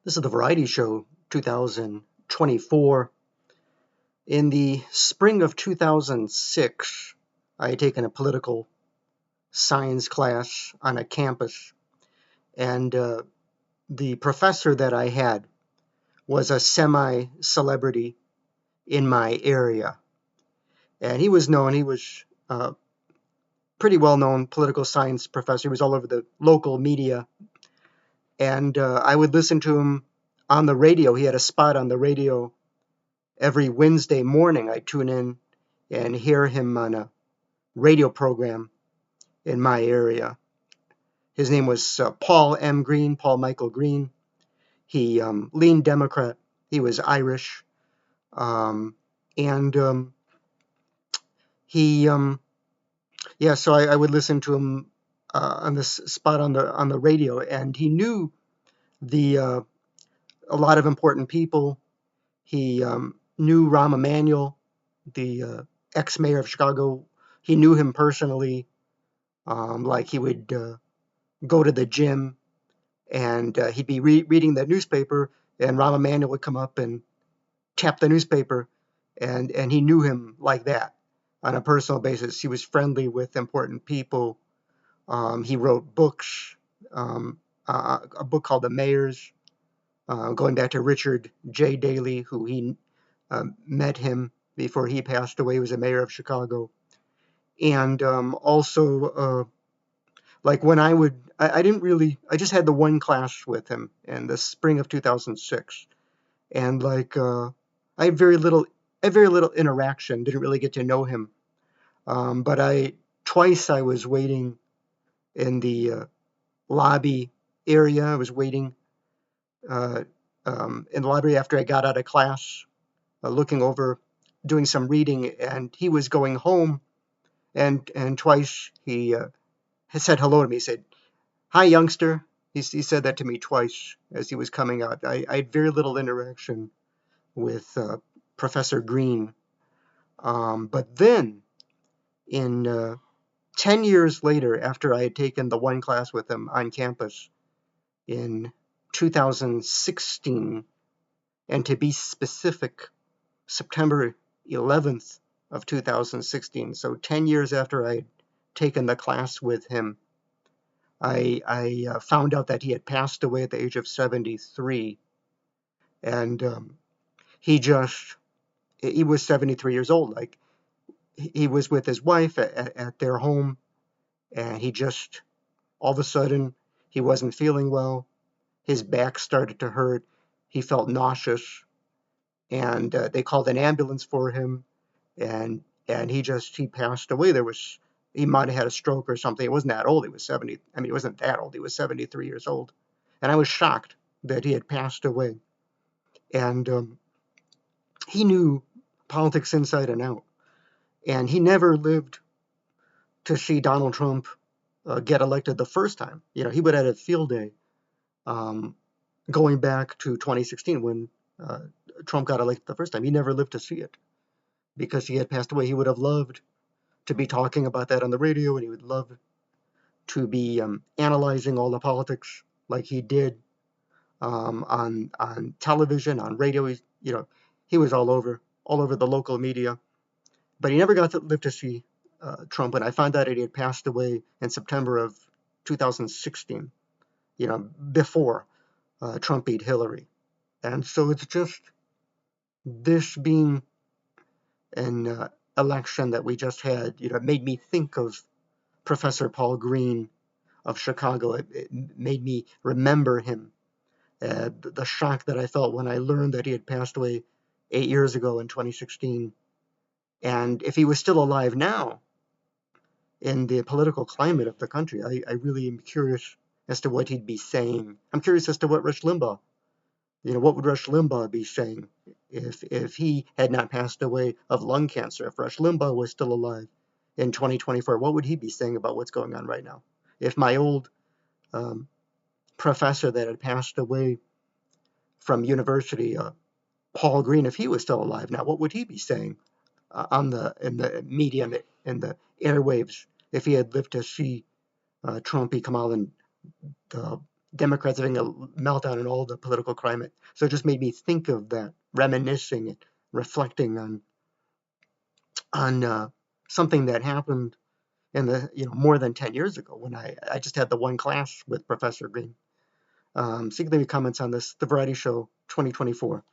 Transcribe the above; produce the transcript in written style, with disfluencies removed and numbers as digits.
This is the Variety Show 2024. In the spring of 2006, I had taken a political science class on a campus, and the professor that I had was a semi-celebrity in my area. And he was known, he was a pretty well-known political science professor. He was all over the local media. And I would listen to him on the radio. He had a spot on the radio every Wednesday morning. I'd tune in and hear him on a radio program in my area. His name was Paul M. Green, Paul Michael Green. He leaned Democrat. He was Irish. And he, so I would listen to him on this spot on the radio, and he knew a lot of important people. He knew Rahm Emanuel, the ex-mayor of Chicago. He knew him personally. Like he would go to the gym, and he'd be reading the newspaper, and Rahm Emanuel would come up and tap the newspaper, and he knew him like that on a personal basis. He was friendly with important people. He wrote books, a book called The Mayors, going back to Richard J. Daley, who he met him before he passed away. He was a mayor of Chicago. And also, like when I didn't really, I just had the one class with him in the spring of 2006. And like, I had very little interaction, didn't really get to know him. But twice I was waiting in the lobby area. I was waiting in the library after I got out of class, looking over, doing some reading, and he was going home. And twice he said hello to me. He said, "Hi, youngster." He said that to me twice as he was coming out. I had very little interaction with Professor Green. But then, in 10 years later, after I had taken the one class with him on campus in 2016, and to be specific, September 11th of 2016, so 10 years after I had taken the class with him, I found out that he had passed away at the age of 73. And he was 73 years old. Like, he was with his wife at their home, and he just, all of a sudden, he wasn't feeling well. His back started to hurt. He felt nauseous, and they called an ambulance for him, and he passed away. He might have had a stroke or something. He wasn't that old. He was 70. I mean, he wasn't that old. He was 73 years old. And I was shocked that he had passed away. And he knew politics inside and out. And he never lived to see Donald Trump get elected the first time. You know, he would have had a field day going back to 2016 when Trump got elected the first time. He never lived to see it because he had passed away. He would have loved to be talking about that on the radio, and he would love to be analyzing all the politics like he did on television, on radio. He was all over the local media, but he never got to live to see Trump. And I found out that he had passed away in September of 2016, before Trump beat Hillary. And so it's just this being an election that we just had, it made me think of Professor Paul Green of Chicago. It made me remember him. The shock that I felt when I learned that he had passed away 8 years ago in 2016. And if he was still alive now, in the political climate of the country, I really am curious as to what he'd be saying. I'm curious as to what Rush Limbaugh, what would Rush Limbaugh be saying if he had not passed away of lung cancer? If Rush Limbaugh was still alive in 2024, what would he be saying about what's going on right now? If my old professor that had passed away from university, Paul Green, if he was still alive now, what would he be saying in the media, in the airwaves, if he had lived to see Trump come out and Democrats having a meltdown in all the political climate. So it just made me think of that, reminiscing and reflecting on something that happened in the more than 10 years ago when I just had the one class with Professor Green. So you can leave me comments on this, The Variety Show 2024.